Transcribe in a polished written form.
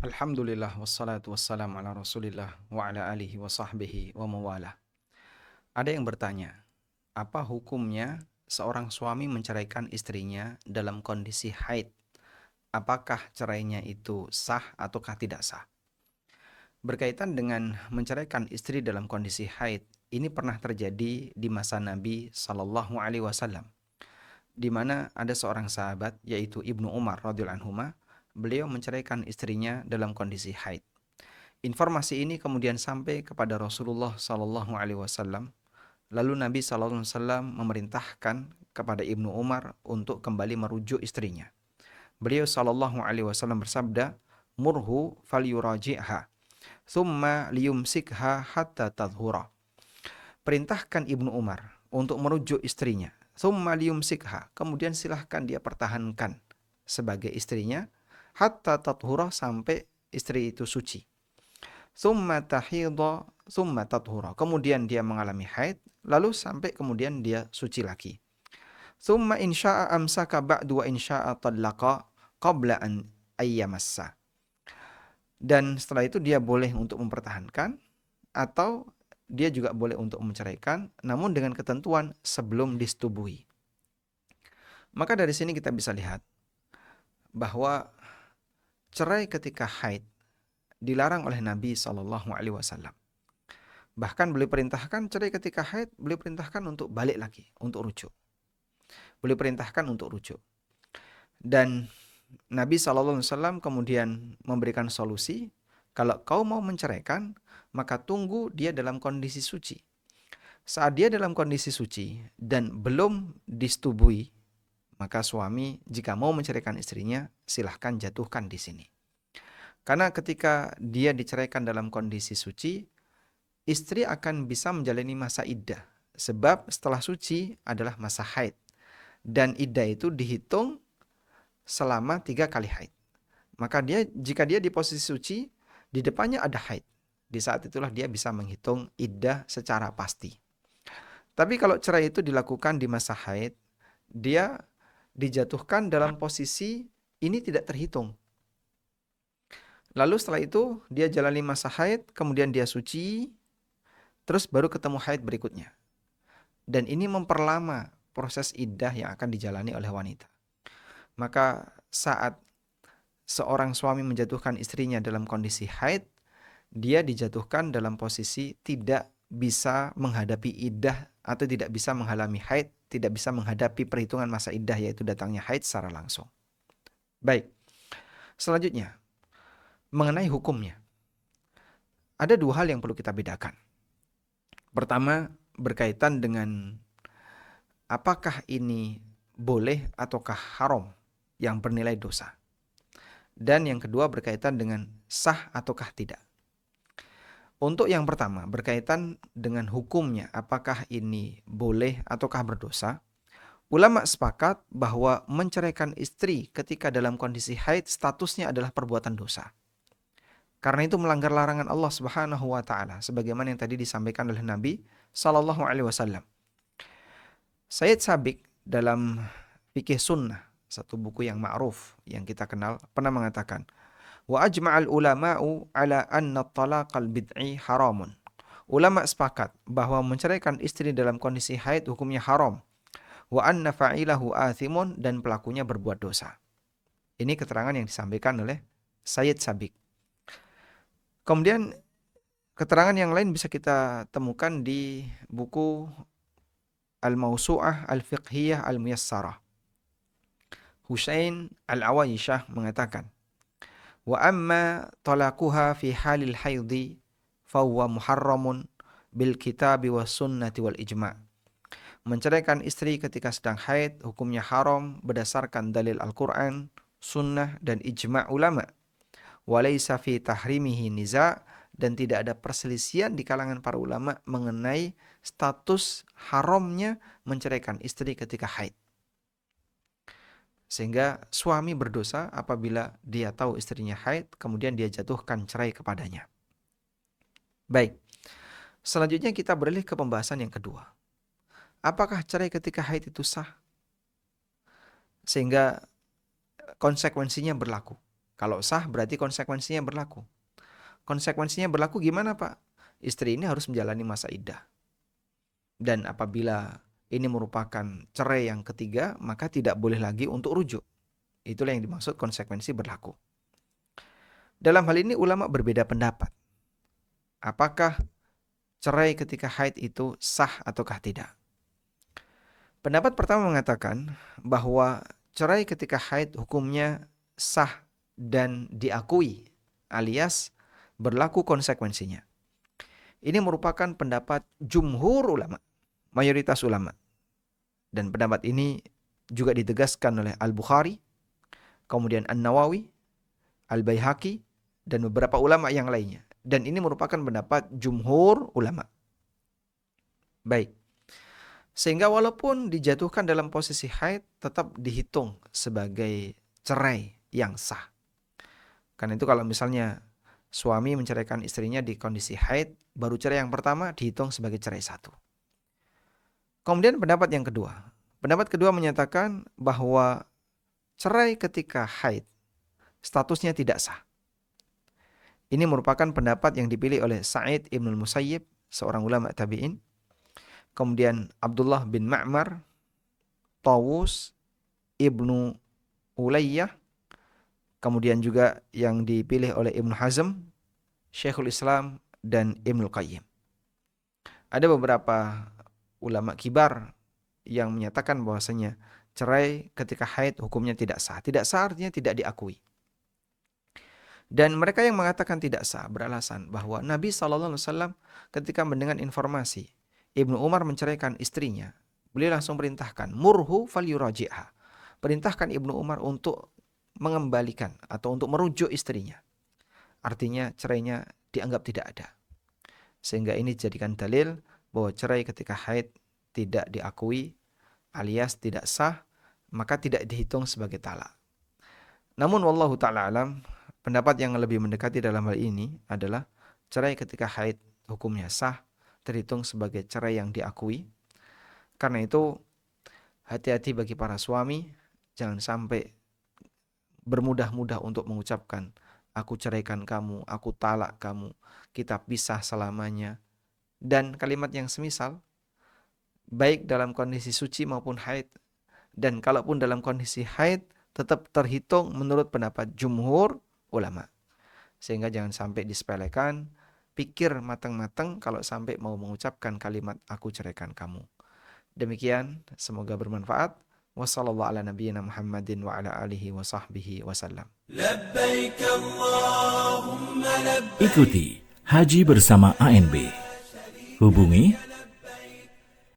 Alhamdulillah wassalatu wassalamu ala Rasulillah wa ala alihi wa sahbihi wa mawalah. Ada yang bertanya, apa hukumnya seorang suami menceraikan istrinya dalam kondisi haid? Apakah cerainya itu sah ataukah tidak sah? Berkaitan dengan menceraikan istri dalam kondisi haid, ini pernah terjadi di masa Nabi Shallallahu Alaihi Wasallam, di mana ada seorang sahabat yaitu Ibnu Umar radhiyallahu anhu, beliau menceraikan istrinya dalam kondisi haid. Informasi ini kemudian sampai kepada Rasulullah Sallallahu Alaihi Wasallam. Lalu Nabi Sallallahu Alaihi Wasallam memerintahkan kepada Ibnu Umar untuk kembali merujuk istrinya. Beliau Sallallahu Alaihi Wasallam bersabda, "Murhu falyuraji'ha, thumma liyumsikha hatta tadhura." Perintahkan Ibnu Umar untuk merujuk istrinya, thumma liyumsikha, kemudian silahkan dia pertahankan sebagai istrinya, hatta tadhura, sampai istri itu suci. Thumma tahidha, thumma tathura. Kemudian dia mengalami haid, lalu sampai kemudian dia suci lagi. Thumma insya'a amsaka ba'du wa insya'a talaqa qabla an ayyamassa. Dan setelah itu dia boleh untuk mempertahankan atau dia juga boleh untuk menceraikan, namun dengan ketentuan sebelum disetubuhi. Maka dari sini kita bisa lihat bahwa cerai ketika haid dilarang oleh Nabi Shallallahu Alaihi Wasallam. Bahkan beliau perintahkan cerai ketika haid, beliau perintahkan untuk balik lagi, untuk rujuk. Beliau perintahkan untuk rujuk. Dan Nabi Shallallahu Alaihi Wasallam kemudian memberikan solusi, kalau kau mau menceraikan, maka tunggu dia dalam kondisi suci. Saat dia dalam kondisi suci dan belum disetubui, maka suami jika mau menceraikan istrinya, silahkan jatuhkan di sini. Karena ketika dia diceraikan dalam kondisi suci, istri akan bisa menjalani masa iddah. Sebab setelah suci adalah masa haid. Dan iddah itu dihitung selama 3 kali haid. Maka jika dia di posisi suci, di depannya ada haid. Di saat itulah dia bisa menghitung iddah secara pasti. Tapi kalau cerai itu dilakukan di masa haid, dia dijatuhkan dalam posisi ini tidak terhitung. Lalu setelah itu dia jalani masa haid, kemudian dia suci, terus baru ketemu haid berikutnya. Dan ini memperlama proses iddah yang akan dijalani oleh wanita. Maka saat seorang suami menjatuhkan istrinya dalam kondisi haid, dia dijatuhkan dalam posisi tidak bisa menghadapi iddah atau tidak bisa mengalami haid, tidak bisa menghadapi perhitungan masa iddah yaitu datangnya haid secara langsung. Baik, selanjutnya mengenai hukumnya. Ada 2 hal yang perlu kita bedakan. Pertama, berkaitan dengan apakah ini boleh ataukah haram yang bernilai dosa. Dan yang kedua berkaitan dengan sah ataukah tidak. Untuk yang pertama, berkaitan dengan hukumnya, apakah ini boleh ataukah berdosa. Ulama sepakat bahwa menceraikan istri ketika dalam kondisi haid statusnya adalah perbuatan dosa. Karena itu melanggar larangan Allah Subhanahu wa taala sebagaimana yang tadi disampaikan oleh Nabi sallallahu alaihi wasallam. Sayyid Sabiq dalam Fikih Sunnah, satu buku yang ma'ruf yang kita kenal, pernah mengatakan, "Wa ajma'al ulama'u ala anna talaqal bid'i haramun." Ulama sepakat bahwa menceraikan istri dalam kondisi haid hukumnya haram. Wa anna fa'ilahu athimun, dan pelakunya berbuat dosa. Ini keterangan yang disampaikan oleh Sayyid Sabiq. Kemudian keterangan yang lain bisa kita temukan di buku Al-Mawsu'ah Al-Fiqhiyah Al-Muyassarah. Husain Al-Awaisyah mengatakan, "Wa amma talaquha fi halil haidhi fahuwa muharramun bil kitabi was sunnati wal ijma'." Menceraikan istri ketika sedang haid hukumnya haram berdasarkan dalil Al-Qur'an, sunnah dan ijma' ulama. Walaysa fi tahrimihi niza', dan tidak ada perselisihan di kalangan para ulama mengenai status haramnya menceraikan istri ketika haid. Sehingga suami berdosa apabila dia tahu istrinya haid kemudian dia jatuhkan cerai kepadanya. Baik, selanjutnya kita beralih ke pembahasan yang kedua. Apakah cerai ketika haid itu sah? Sehingga konsekuensinya berlaku. Kalau sah berarti konsekuensinya berlaku. Konsekuensinya berlaku gimana, Pak? Istri ini harus menjalani masa iddah. Dan apabila ini merupakan cerai yang ketiga, maka tidak boleh lagi untuk rujuk. Itulah yang dimaksud konsekuensi berlaku. Dalam hal ini ulama berbeda pendapat. Apakah cerai ketika haid itu sah ataukah tidak? Pendapat pertama mengatakan bahwa cerai ketika haid hukumnya sah dan diakui, alias berlaku konsekuensinya. Ini merupakan pendapat jumhur ulama, mayoritas ulama. Dan pendapat ini juga ditegaskan oleh Al-Bukhari, kemudian An-Nawawi, Al-Baihaqi, dan beberapa ulama yang lainnya. Dan ini merupakan pendapat jumhur ulama. Baik. Sehingga walaupun dijatuhkan dalam posisi haid, tetap dihitung sebagai cerai yang sah. Karena itu kalau misalnya suami menceraikan istrinya di kondisi haid, baru cerai yang pertama dihitung sebagai cerai satu. Kemudian pendapat yang kedua. Pendapat kedua menyatakan bahwa cerai ketika haid statusnya tidak sah. Ini merupakan pendapat yang dipilih oleh Sa'id Ibnul Musayyib, seorang ulama tabi'in. Kemudian Abdullah bin Ma'mar, Tawus, Ibnu Ulayyah. Kemudian juga yang dipilih oleh Ibnu Hazm, Syekhul Islam, dan Ibnul Qayyim. Ada beberapa ulama kibar yang menyatakan bahwasanya cerai ketika haid hukumnya tidak sah. Tidak sah artinya tidak diakui. Dan mereka yang mengatakan tidak sah beralasan bahwa Nabi SAW ketika mendengar informasi Ibnu Umar menceraikan istrinya, beliau langsung perintahkan, murhu falyuraji'ha. Perintahkan Ibnu Umar untuk mengembalikan atau untuk merujuk istrinya. Artinya cerainya dianggap tidak ada. Sehingga ini dijadikan dalil bahwa cerai ketika haid tidak diakui alias tidak sah, maka tidak dihitung sebagai talak. Namun wallahu ta'ala alam, pendapat yang lebih mendekati dalam hal ini adalah cerai ketika haid hukumnya sah, terhitung sebagai cerai yang diakui. Karena itu hati-hati bagi para suami, jangan sampai bermudah-mudah untuk mengucapkan aku ceraikan kamu, aku talak kamu, kita pisah selamanya. Dan kalimat yang semisal, baik dalam kondisi suci maupun haid. Dan kalaupun dalam kondisi haid, tetap terhitung menurut pendapat jumhur ulama. Sehingga jangan sampai disepelekan, pikir matang-matang kalau sampai mau mengucapkan kalimat aku ceraikan kamu. Demikian, semoga bermanfaat. Wassallallahu ala nabiyyina Muhammadin wa ala alihi wa sahbihi wasallam. Ikuti Haji Bersama ANB. Hubungi